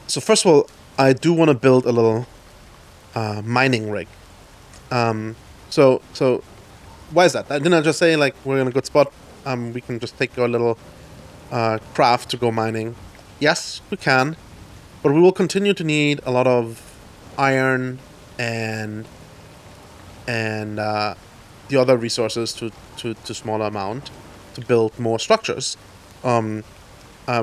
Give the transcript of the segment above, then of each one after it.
So first of all, I do want to build a little mining rig. So why is that? I didn't just say like we're in a good spot. We can just take our little craft to go mining. Yes, we can, but we will continue to need a lot of iron and and the other resources to smaller amount to build more structures. Um,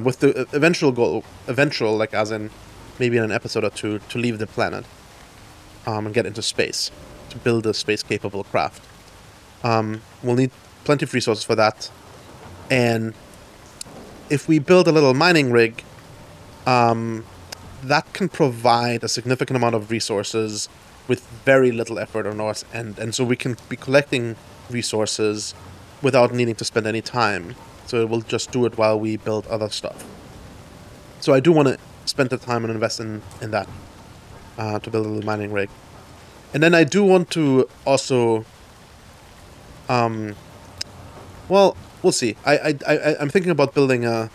with the eventual goal, eventual like as in maybe in an episode or two, to leave the planet and get into space to build a space capable craft. We'll need plenty of resources for that, and if we build a little mining rig, that can provide a significant amount of resources with very little effort on us, and so we can be collecting resources without needing to spend any time. So we'll just do it while we build other stuff. So I do want to spend the time and invest in that to build a little mining rig. And then I do want to also, well, we'll see. I'm thinking about building a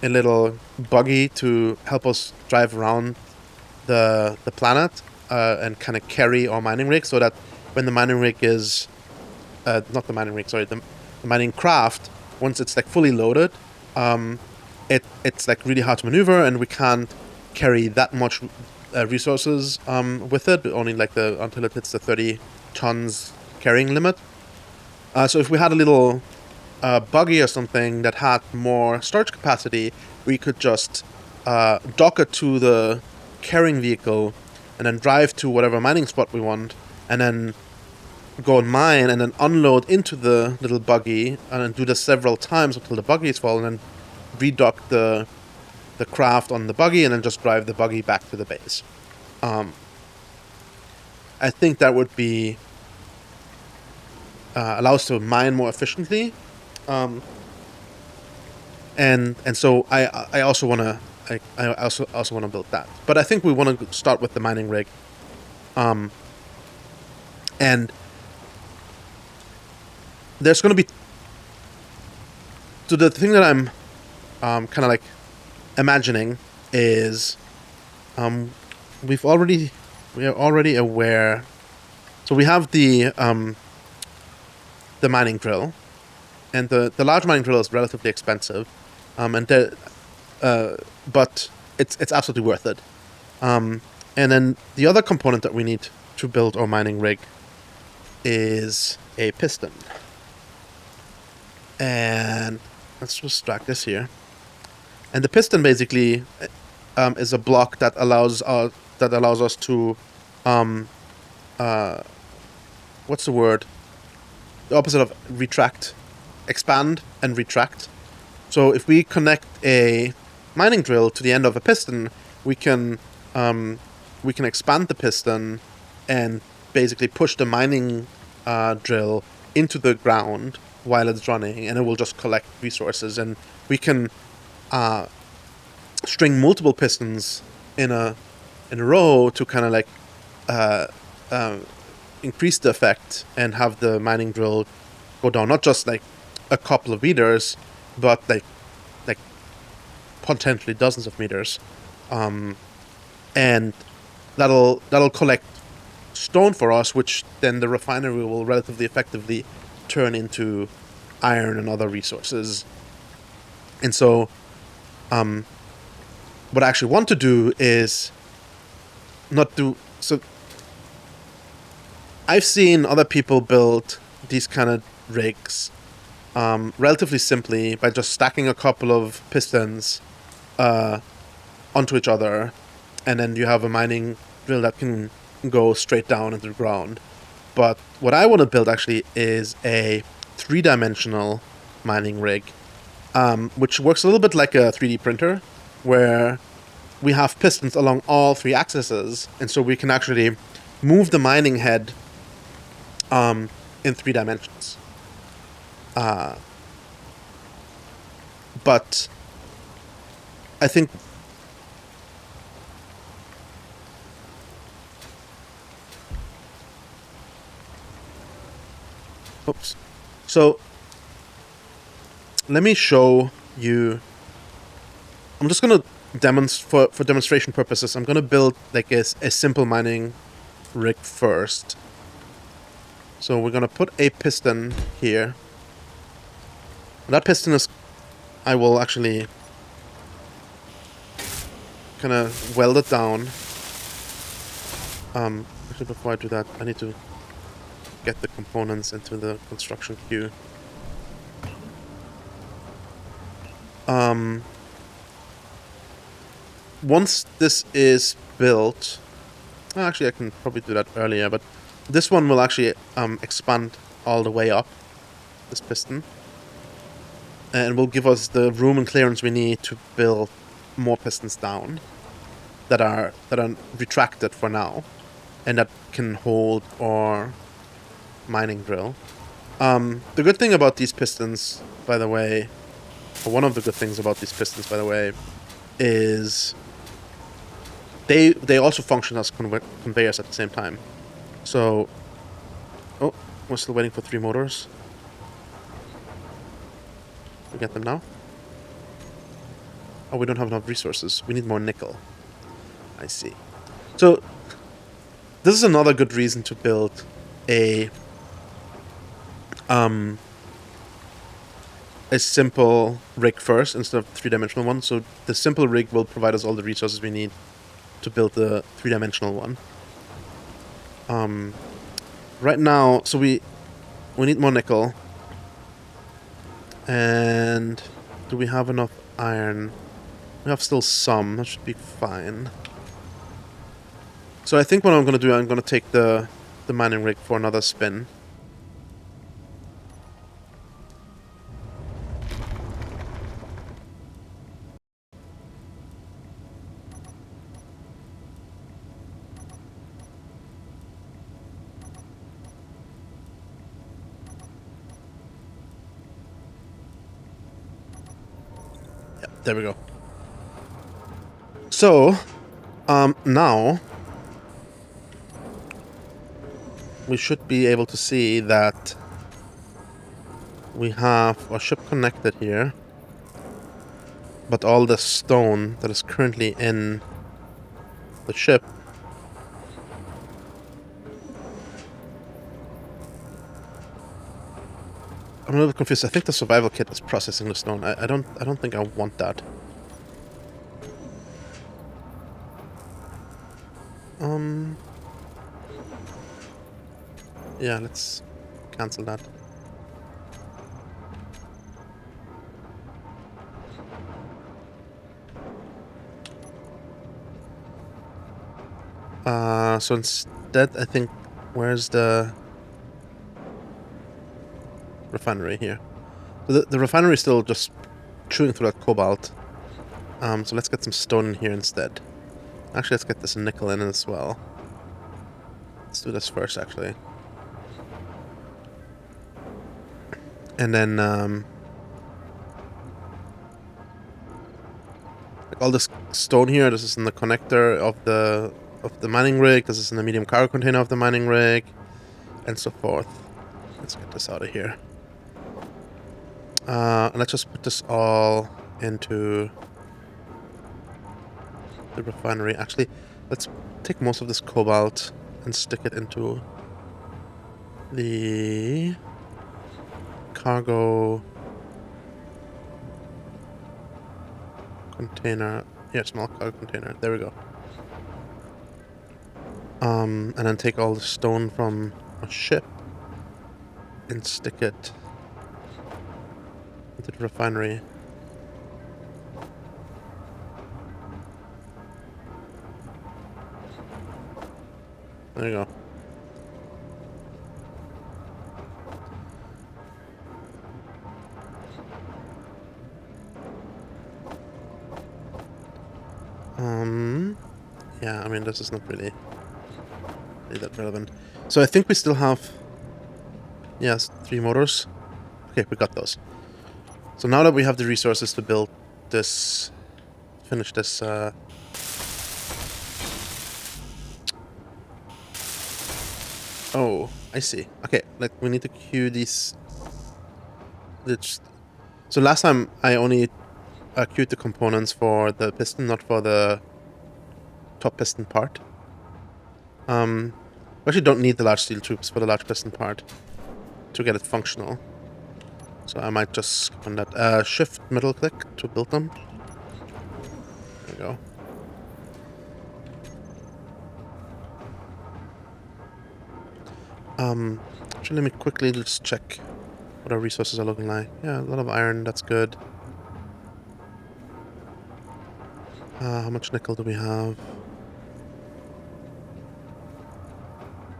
little buggy to help us drive around the planet and kind of carry our mining rig, so that when the mining rig is not the mining rig, sorry, the mining craft, once it's like fully loaded, it's like really hard to maneuver, and we can't carry that much resources with it. Only like until it hits the 30 tons carrying limit. So if we had a little buggy or something that had more storage capacity, we could just dock it to the carrying vehicle and then drive to whatever mining spot we want, and then go and mine, and then unload into the little buggy, and then do this several times until the buggy is full, and then redock the craft on the buggy, and then just drive the buggy back to the base. I think that would be allow us to mine more efficiently, and so I also want to I also want to build that, but I think we want to start with the mining rig, and there's going to be, so the thing that I'm kind of like imagining is we are already aware. So we have the mining drill, and the large mining drill is relatively expensive, and but it's absolutely worth it. And then the other component that we need to build our mining rig is a piston. And let's just drag this here. And the piston basically is a block that allows us to what's the word? The opposite of retract, expand and retract. So if we connect a mining drill to the end of a piston, we can expand the piston and basically push the mining drill into the ground while it's running, and it will just collect resources, and we can string multiple pistons in a row to kind of like increase the effect and have the mining drill go down not just like a couple of meters, but like potentially dozens of meters, and that'll collect stone for us, which then the refinery will relatively effectively turn into iron and other resources. And so what I actually want to do is not do so. I've seen other people build these kind of rigs relatively simply by just stacking a couple of pistons onto each other, and then you have a mining drill that can go straight down into the ground. But what I want to build actually is a 3-dimensional mining rig, which works a little bit like a 3D printer, where we have pistons along all 3 axes, and so we can actually move the mining head in 3 dimensions. But I think oops. So let me show you. I'm just gonna for demonstration purposes, I'm gonna build like a simple mining rig first. So we're gonna put a piston here. That piston is, I will actually kind of weld it down. Actually, before I do that, I need to get the components into the construction queue. Once this is built, actually I can probably do that earlier, but this one will actually expand all the way up, this piston, and will give us the room and clearance we need to build more pistons down that are retracted for now, and that can hold our mining drill. The good thing about these pistons, by the way, or one of the good things about these pistons, by the way, is they also function as conveyors at the same time. So, oh, we're still waiting for 3 motors. We get them now. Oh, we don't have enough resources. We need more nickel. I see. So, this is another good reason to build a simple rig first instead of 3-dimensional one. So the simple rig will provide us all the resources we need to build the 3-dimensional one. Right now, so we need more nickel. And do we have enough iron? We have still some. That should be fine. So I think what I'm going to do, I'm going to take the mining rig for another spin. Yeah, there we go. So, now we should be able to see that we have our ship connected here, but all the stone that is currently in the ship I'm a little confused. I think the survival kit is processing the stone. I don't think I want that. Yeah, let's cancel that. So instead, I think, where's the refinery here? So the refinery is still just chewing through that cobalt. So let's get some stone in here instead. Actually, let's get this nickel in as well. Let's do this first, actually. And then, like all this stone here, this is in the connector of the mining rig, this is in the medium cargo container of the mining rig, and so forth. Let's get this out of here. And let's just put this all into the refinery. Actually, let's take most of this cobalt and stick it into the cargo container. Yeah, small cargo container. There we go. And then take all the stone from a ship and stick it into the refinery. There you go. Yeah, I mean, this is not really that relevant. So I think we still have, yes, 3 motors. Okay, we got those. So now that we have the resources to build this, finish this, oh, I see. Okay, like we need to queue these. So last time I only queued the components for the piston, not for the top piston part. We actually don't need the large steel tubes for the large piston part to get it functional. So I might just skip on that. Shift middle click to build them. There we go. Actually, let me quickly just check what our resources are looking like. Yeah, a lot of iron, that's good. How much nickel do we have?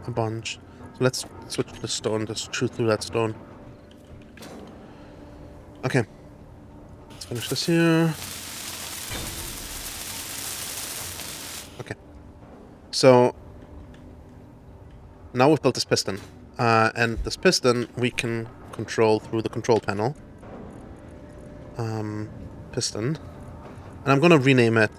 A bunch. So let's switch to the stone, just chew through that stone. Okay. Let's finish this here. Okay. So now we've built this piston. And this piston we can control through the control panel. Piston. And I'm gonna rename it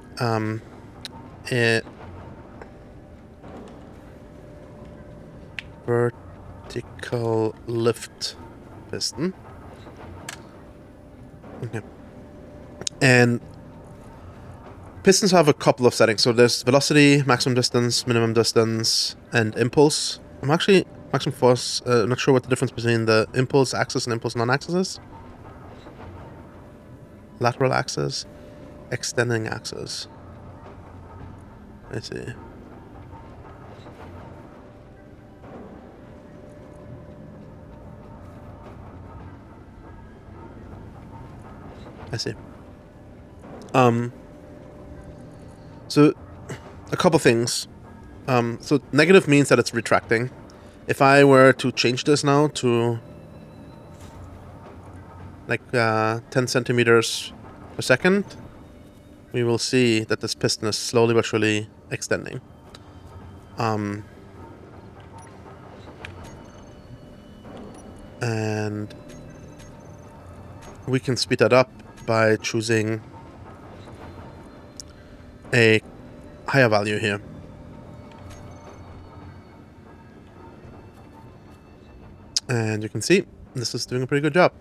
vertical lift piston. Okay. And pistons have a couple of settings. So there's velocity, maximum distance, minimum distance, and impulse. I'm actually maximum force. Not sure what the difference between the impulse axis and impulse non-axis is. Lateral axis, extending axis. I see. I see. So a couple things. So negative means that it's retracting. If I were to change this now to like 10 centimeters per second, we will see that this piston is slowly but surely extending. And we can speed that up by choosing a higher value here. And you can see this is doing a pretty good job.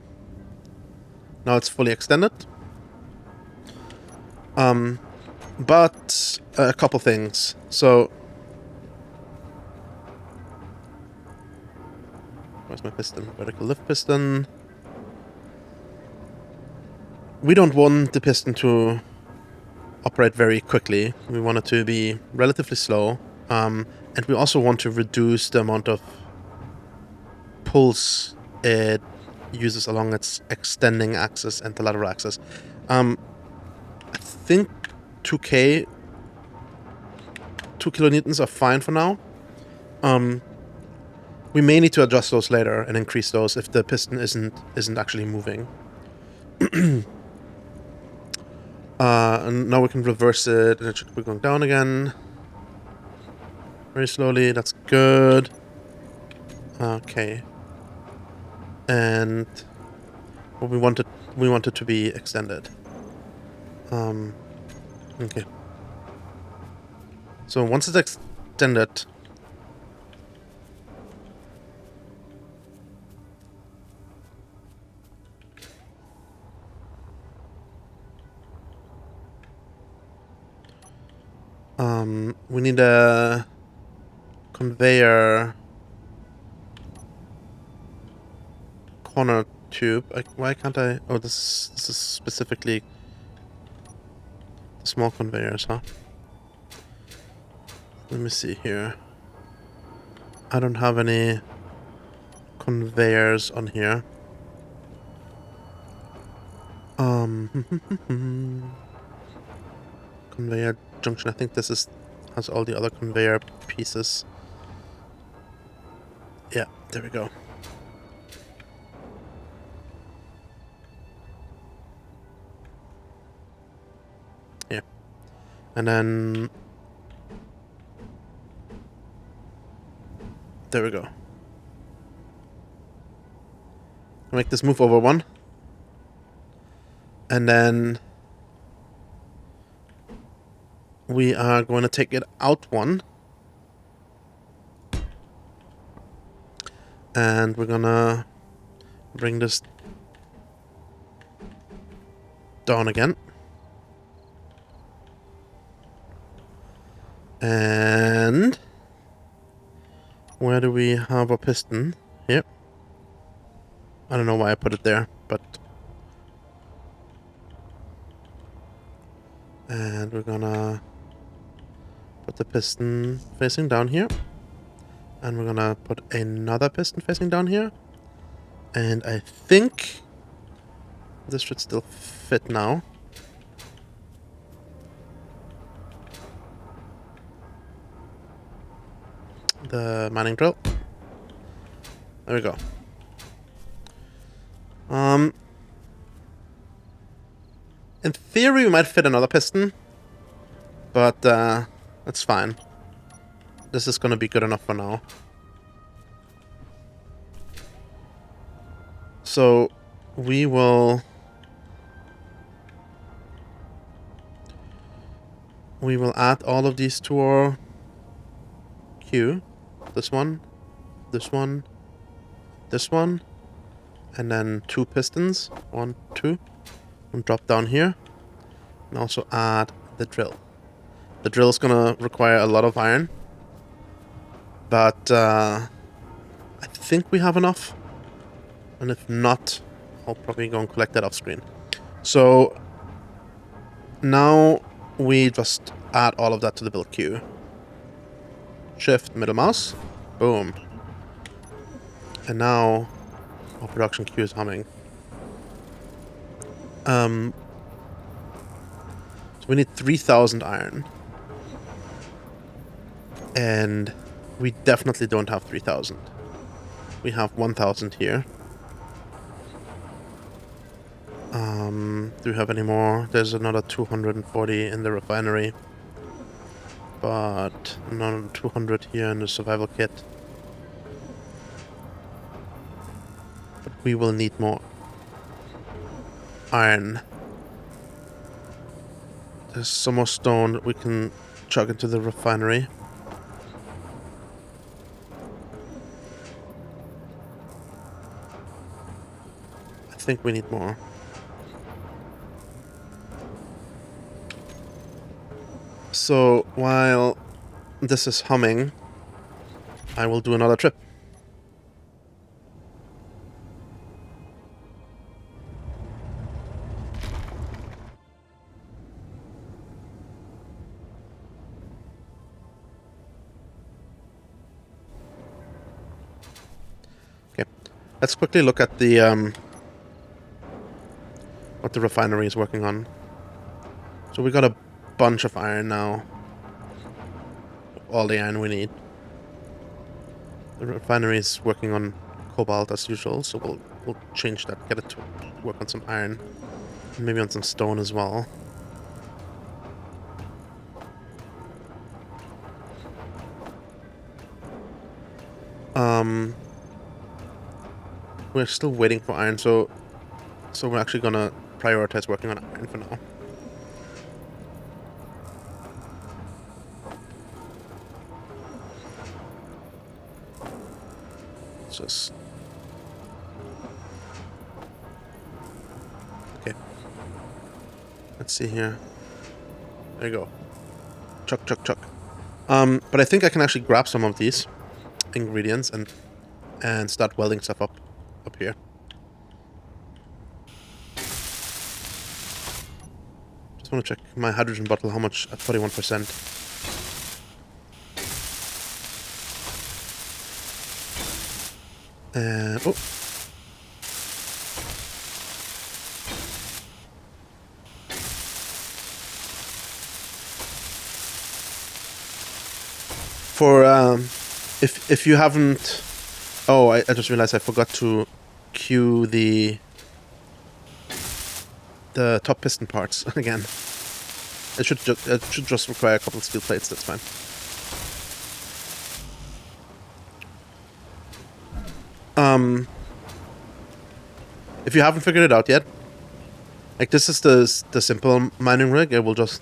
Now it's fully extended. But a couple things. So where's my piston? Vertical lift piston. We don't want the piston to operate very quickly. We want it to be relatively slow. And we also want to reduce the amount of pulse it uses along its extending axis and the lateral axis. I think 2 kilonewtons are fine for now. We may need to adjust those later and increase those if the piston isn't actually moving. And now we can reverse it, and it should be going down again. Very slowly, that's good. Okay. And well, we want it to be extended. Okay. So once it's extended, we need a conveyor corner tube. Why can't I? Oh, this is specifically the small conveyors, huh? Let me see here. I don't have any conveyors on here. Conveyor junction. I think this has all the other conveyor pieces. Yeah, there we go. Yeah. And then there we go. Make this move over one. And then we are going to take it out one. And we're gonna bring this down again. And where do we have a piston? Here. I don't know why I put it there, but... And we're gonna put the piston facing down here. And we're gonna put another piston facing down here. And I think this should still fit now. The mining drill. There we go. In theory, we might fit another piston, but that's fine. This is gonna be good enough for now. So we will add all of these to our queue. This one, this one, this one, and then 2 pistons. 1, 2. And drop down here. And also add the drill. The drill is gonna require a lot of iron. But I think we have enough. And if not, I'll probably go and collect that off screen. So now we just add all of that to the build queue. Shift middle mouse. Boom. And now our production queue is humming. So we need 3,000 iron. And we definitely don't have 3,000. We have 1,000 here. Do we have any more? There's another 240 in the refinery. But another 200 here in the survival kit. But we will need more iron. There's some more stone that we can chuck into the refinery. I think we need more. So while this is humming, I will do another trip. Okay, let's quickly look at the what the refinery is working on. So we got a bunch of iron now. All the iron we need. The refinery is working on cobalt as usual, so we'll change that, get it to work on some iron. And maybe on some stone as well. We're still waiting for iron, so we're actually gonna prioritize working on iron for now. Just okay. Let's see here. There you go. Chuck, chuck, chuck. But I think I can actually grab some of these ingredients and start welding stuff up here. Just want to check my hydrogen bottle. How much? At 41%. And oh. For if you haven't, oh, I just realized I forgot to cue the top piston parts again. It should just require a couple of steel plates. That's fine. If you haven't figured it out yet, like this is the simple mining rig. It will just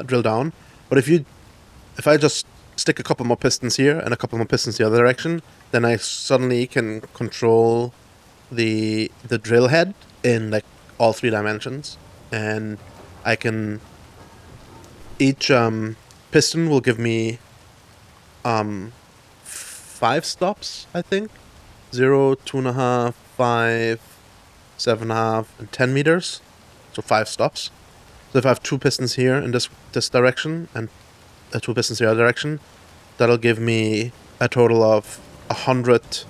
drill down. But if I just stick a couple more pistons here and a couple more pistons the other direction, then I suddenly can control the drill head in like all 3 dimensions, and I can... Each piston will give me 5 stops, I think. 0, 2.5, 5, 7.5, and 10 meters. So 5 stops. So if I have 2 pistons here in this direction and 2 pistons the other direction, that'll give me a total of 100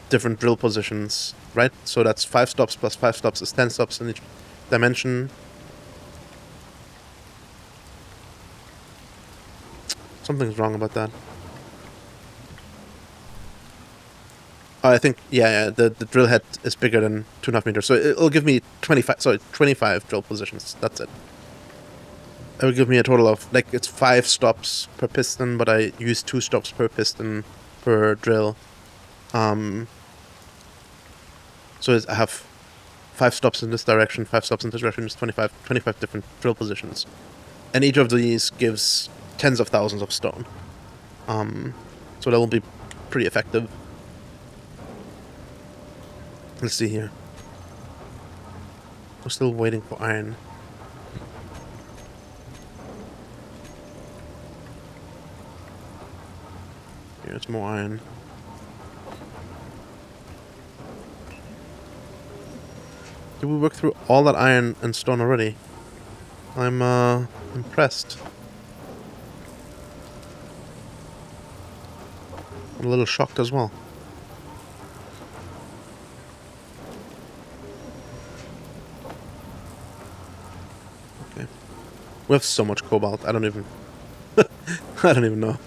different drill positions, right? So that's 5 stops plus 5 stops is 10 stops in each dimension. Something's wrong about that. Oh, I think, yeah, the drill head is bigger than 2.5 meters. So it'll give me 25 drill positions. That's it. It will give me a total of, like, it's 5 stops per piston, but I use 2 stops per piston per drill. So I have 5 stops in this direction, 5 stops in this direction, is 25 different drill positions. And each of these gives tens of thousands of stone. So that will be pretty effective. Let's see here. We're still waiting for iron. Here's more iron. Did we work through all that iron and stone already? I'm impressed. I'm a little shocked as well. Okay. We have so much cobalt, I don't even I don't even know.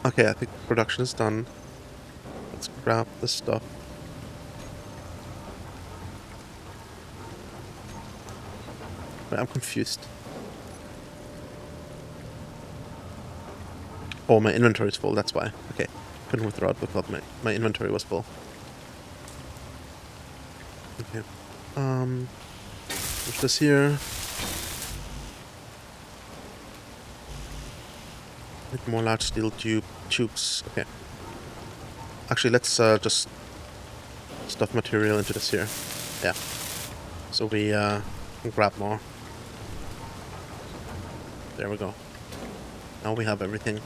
Okay, I think production is done. Let's grab this stuff. Wait, I'm confused. Oh, my inventory is full, that's why. Okay, couldn't withdraw it because my inventory was full. Okay. Push this here. Need more large steel tubes. Okay. Actually, let's just stuff material into this here. Yeah. So we can grab more. There we go. Now we have everything.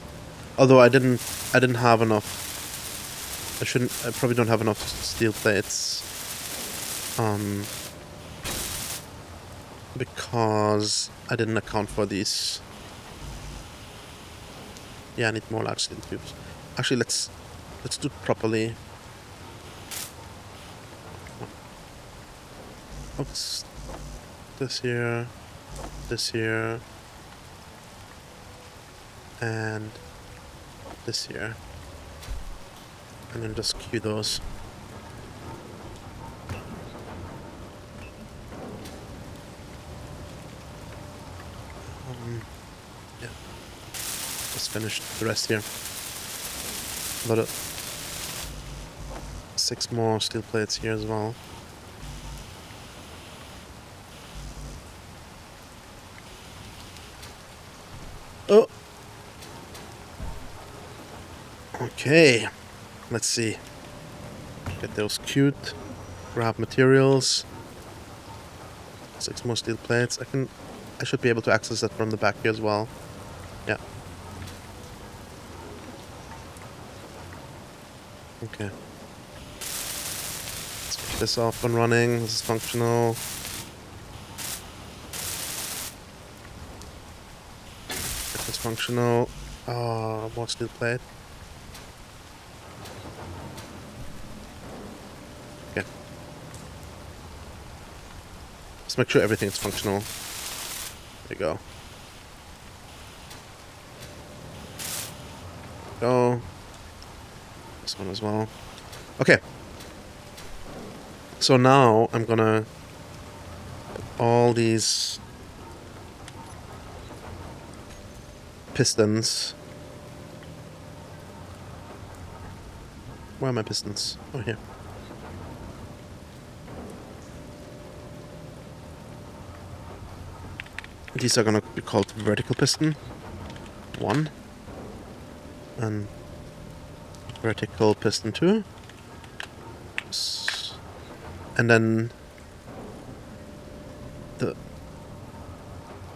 Although I didn't have enough. I probably don't have enough steel plates. Because I didn't account for these. Yeah, I need more large steel tubes. Actually, let's do it properly. Oops. This here, and this here. And then just queue those. Yeah. Just finish the rest here. About 6 more steel plates here as well. Oh! Okay. Let's see. Get those queued. Grab materials. 6 more steel plates. I should be able to access that from the back here as well. Yeah. Okay. Let's get this off and running. This is functional. Get this functional. More steel plate. Okay. Let's make sure everything is functional. There you go. Go. This one as well. Okay. So now I'm gonna put all these pistons. Where are my pistons? Oh, here. These are gonna be called vertical piston 1 and vertical piston 2 and then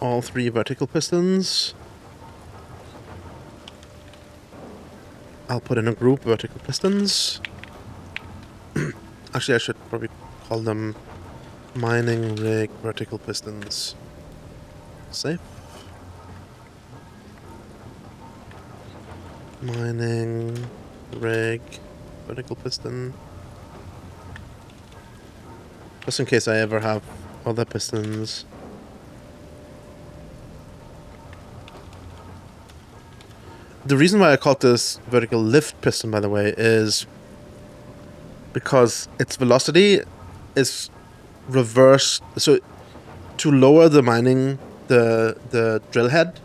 all 3 vertical pistons. I'll put in a group vertical pistons. Actually, I should probably call them mining rig vertical pistons. Save. Mining rig vertical piston. Just in case I ever have other pistons. The reason why I called this vertical lift piston, by the way, is because its velocity is reversed. So to lower the mining, the drill head,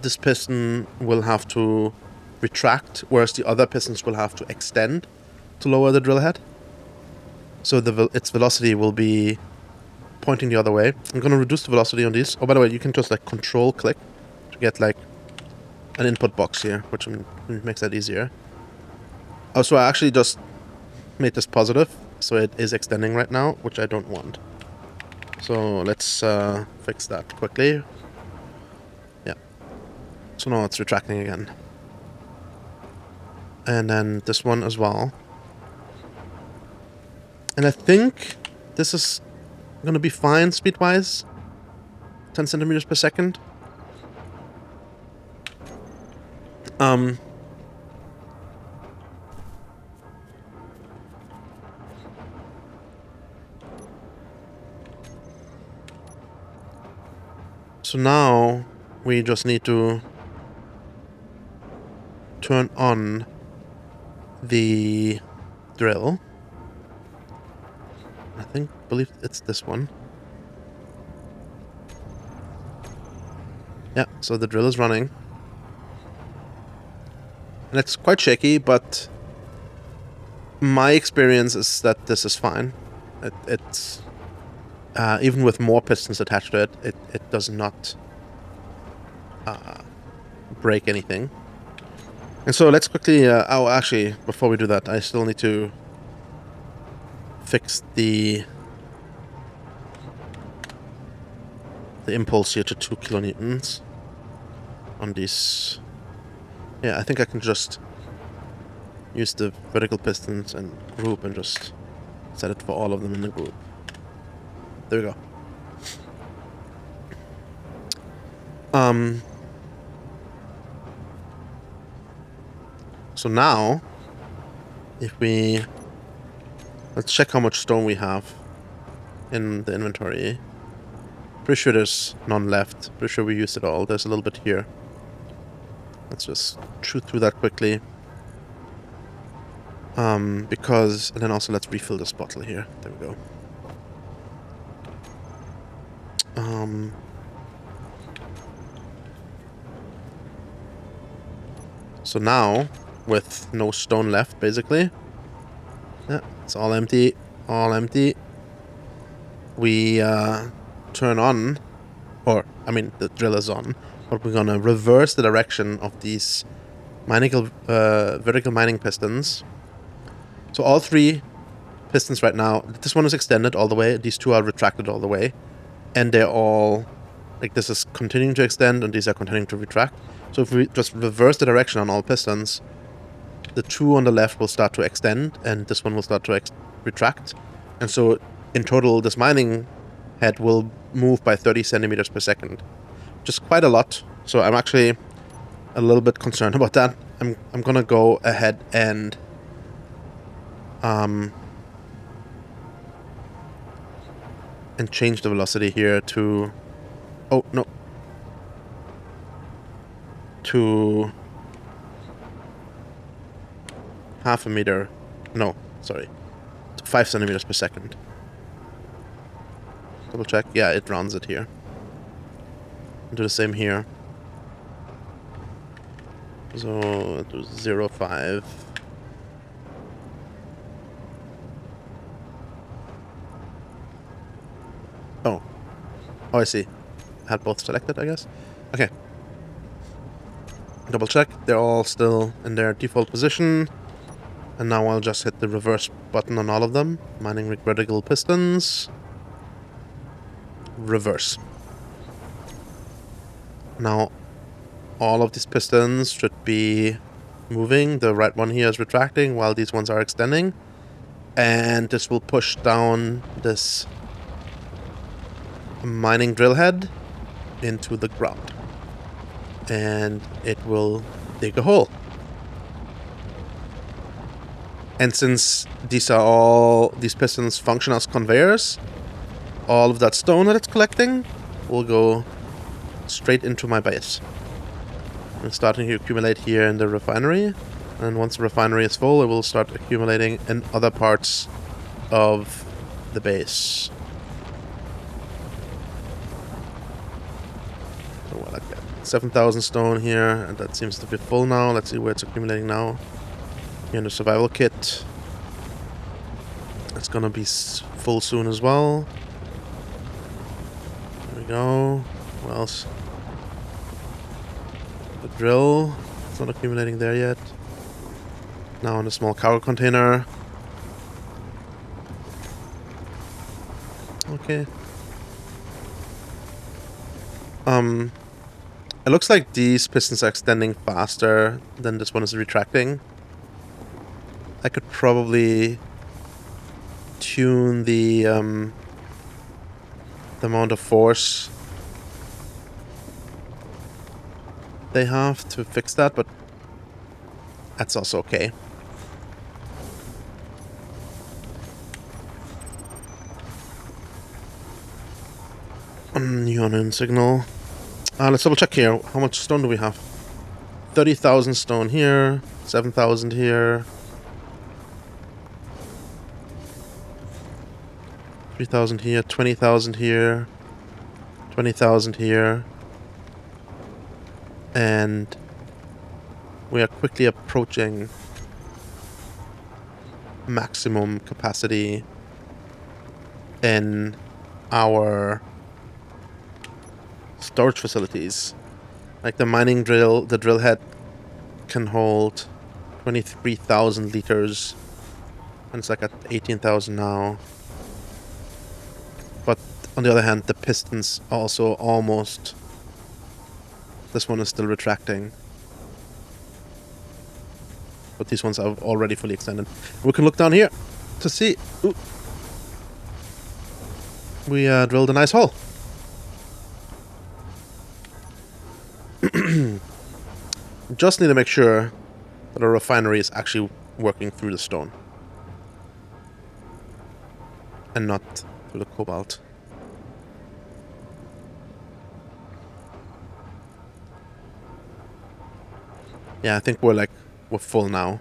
this piston will have to retract, whereas the other pistons will have to extend to lower the drill head. So its velocity will be pointing the other way. I'm going to reduce the velocity on these. Oh, by the way, you can just like control click to get like an input box here, which makes that easier. Oh, so I actually just made this positive, so it is extending right now, which I don't want. So let's fix that quickly. Yeah. So now it's retracting again. And then this one as well. And I think this is going to be fine speed-wise. 10 centimeters per second. So now we just need to turn on the drill. Believe it's this one. Yeah, so the drill is running. And it's quite shaky, but my experience is that this is fine. It's even with more pistons attached to it, it does not break anything. And so let's quickly... oh, actually, before we do that, I still need to fix the impulse here to 2 kilonewtons on these. Yeah, I think I can just use the vertical pistons and group and just set it for all of them in the group. There we go. So now, if we... let's check how much stone we have in the inventory. Pretty sure there's none left. Pretty sure we used it all. There's a little bit here. Let's just shoot through that quickly. Because... and then also let's refill this bottle here. There we go. So now, with no stone left, basically. Yeah, it's all empty. All empty. We turn on, or, I mean, the drill is on, but we're gonna reverse the direction of these vertical mining pistons. So all 3 pistons right now, this one is extended all the way, these 2 are retracted all the way, and they're all, like, this is continuing to extend, and these are continuing to retract. So if we just reverse the direction on all pistons, the 2 on the left will start to extend, and this one will start to retract. And so, in total, this mining head will move by 30 centimeters per second, which is quite a lot. So I'm actually a little bit concerned about that. I'm gonna go ahead and change the velocity here to... oh, no. To half a meter. No, sorry. To 5 centimeters per second. Double check. Yeah, it rounds it here. Do the same here. So do 0.5. Oh. Oh, I see. Had both selected, I guess. Okay. Double check. They're all still in their default position. And now I'll just hit the reverse button on all of them. Mining rig vertical pistons. Reverse. Now all of these pistons should be moving. The right one here is retracting while these ones are extending. And this will push down this mining drill head into the ground. And it will dig a hole. And since these pistons function as conveyors, all of that stone that it's collecting will go straight into my base. It's starting to accumulate here in the refinery. And once the refinery is full, it will start accumulating in other parts of the base. So what I get? 7,000 stone here, and that seems to be full now. Let's see where it's accumulating now. Here in the survival kit. It's gonna be full soon as well. There we go. What else? The drill. It's not accumulating there yet. Now in a small cargo container. Okay. It looks like these pistons are extending faster than this one is retracting. I could probably tune the amount of force they have to fix that, but that's also okay. Neon signal. Let's double check here. How much stone do we have? 30,000 stone here, 7,000 here. 3,000 here, 20,000 here, 20,000 here, and we are quickly approaching maximum capacity in our storage facilities. Like the mining drill, the drill head can hold 23,000 liters, and it's like at 18,000 now. But on the other hand, the pistons also almost... This one is still retracting. But these ones are already fully extended. We can look down here to see... Ooh. We drilled a nice hole. Just need to make sure that our refinery is actually working through the stone. And not through the cobalt. Yeah, I think we're full now.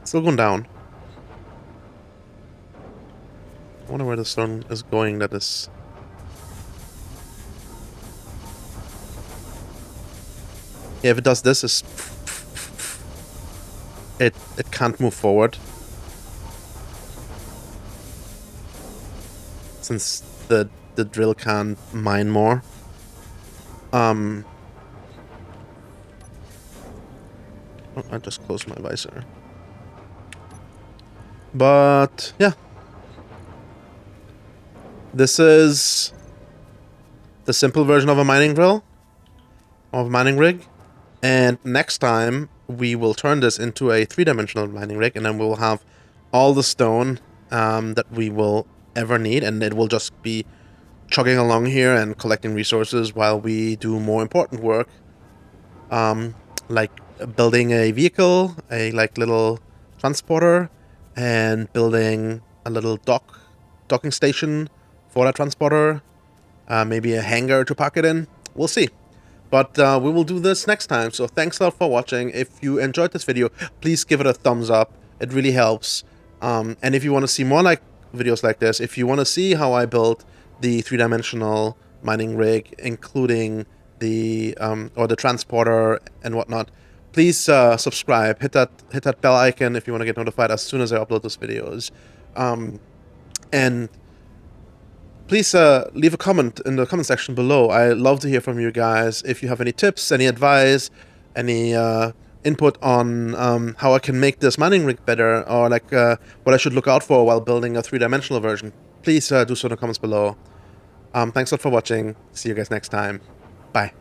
Still going down. I wonder where the stone is going that is... Yeah, if it does this, it can't move forward. Since the drill can't mine more. Oh, I just closed my visor. But, yeah. This is the simple version of a mining drill. Of a mining rig. And next time, we will turn this into a 3-dimensional mining rig. And then we'll have all the stone that we will ever need. And it will just be chugging along here and collecting resources while we do more important work. Like building a vehicle, a little transporter, and building a little docking station for that transporter. Maybe a hangar to park it in. We'll see. But we will do this next time. So thanks a lot for watching. If you enjoyed this video, please give it a thumbs up. It really helps. And if you want to see more videos like this, if you want to see how I built the 3-dimensional mining rig, including the transporter and whatnot, please subscribe. Hit that bell icon if you want to get notified as soon as I upload those videos. And please leave a comment in the comment section below. I love to hear from you guys. If you have any tips, any advice, any input on how I can make this mining rig better, or like what I should look out for while building a 3-dimensional version, please do so in the comments below. Thanks a lot for watching. See you guys next time. Bye.